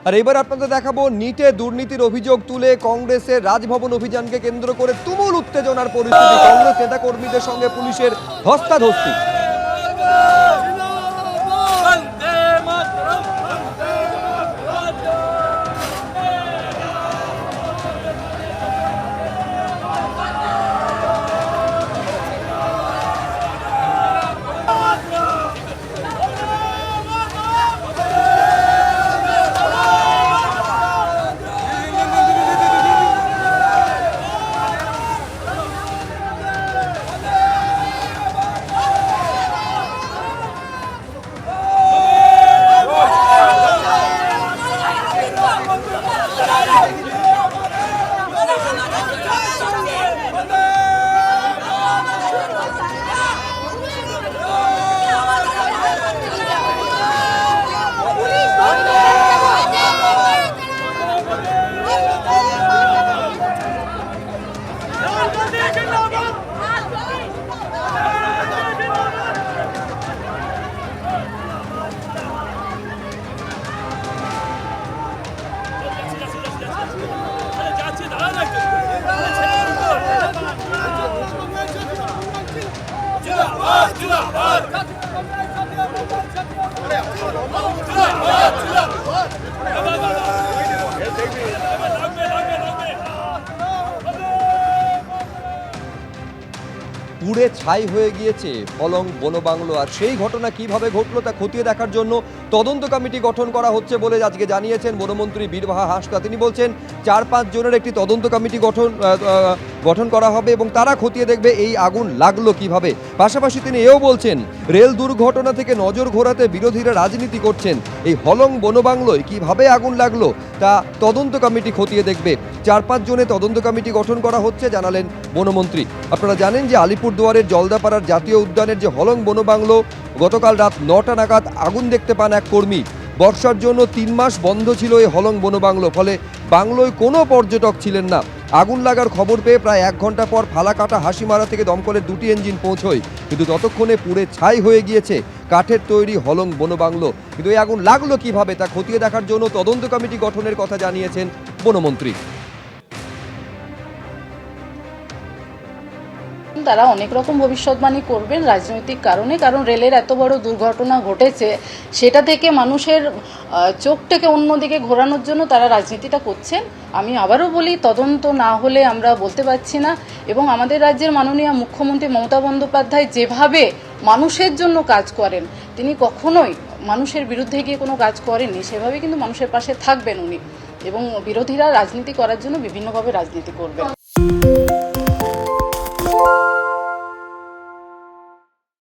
আর এবার আপনাদের দেখাবো নিটে দুর্নীতির অভিযোগ তুলে কংগ্রেসের রাজভবন অভিযানকে কেন্দ্র করে তুমুল উত্তেজনার পরিস্থিতি। কংগ্রেস নেতা কর্মীদের সঙ্গে পুলিশের ধস্তাধস্তি। পুড়ে ছাই হয়ে গিয়েছে হলং বনবাংলো। আর সেই ঘটনা কিভাবে ঘটলো তা খতিয়ে দেখার জন্য তদন্ত কমিটি গঠন করা হচ্ছে বলে আজকে জানিয়েছেন বনমন্ত্রী বীরবাহা হাঁসদা। তিনি বলছেন 4-5 জনের একটি তদন্ত কমিটি গঠন করা হবে এবং তারা খতিয়ে দেখবে এই আগুন লাগলো কিভাবে। পাশাপাশি তিনি এও বলছেন রেল দুর্ঘটনা থেকে নজর ঘোরাতে বিরোধীরা রাজনীতি করছেন। এই হলং বনবাংলোয় কিভাবে আগুন লাগলো তা তদন্ত কমিটি খতিয়ে দেখবে। 4-5 জনের তদন্ত কমিটি গঠন করা হচ্ছে জানালেন বনমন্ত্রী। আপনারা জানেন যে আলিপুরদুয়ারের জলদাপাড়ার জাতীয় উদ্যানের যে হলং বনবাংলো, গতকাল রাত 9টা নাগাদ আগুন দেখতে পান এক কর্মী। বর্ষার জন্য 3 মাস বন্ধ ছিল এই হলং বনবাংলো, ফলে বাংলোয় কোনো পর্যটক ছিলেন না। আগুন লাগার খবর পেয়ে প্রায় 1 ঘন্টা পর ফালাকাটা হাসিমারা থেকে দমকলের 2টি ইঞ্জিন পৌঁছয়, কিন্তু ততক্ষণে পুড়ে ছাই হয়ে গিয়েছে কাঠের তৈরি হলং বনবাংলো। কিন্তু এই আগুন লাগলো কিভাবে তা খতিয়ে দেখার জন্য তদন্ত কমিটি গঠনের কথা জানিয়েছেন বনমন্ত্রী। তারা অনেক রকম ভবিষ্যৎবাণী করবেন রাজনৈতিক কারণে, কারণ রেলের এত বড় দুর্ঘটনা ঘটেছে সেটা থেকে মানুষের চোখটাকে অন্যদিকে ঘোরানোর জন্য তারা রাজনীতিটা করছেন। আমি আবারও বলি, তদন্ত না হলে আমরা বলতে পারছি না। এবং আমাদের রাজ্যের মাননীয় মুখ্যমন্ত্রী মমতা বন্দ্যোপাধ্যায় যেভাবে মানুষের জন্য কাজ করেন, তিনি কখনোই মানুষের বিরুদ্ধে গিয়ে কোনো কাজ করেননি, সেভাবে কিন্তু মানুষের পাশে থাকবেন উনি। এবং বিরোধীরা রাজনীতি করার জন্য বিভিন্নভাবে রাজনীতি করবেন।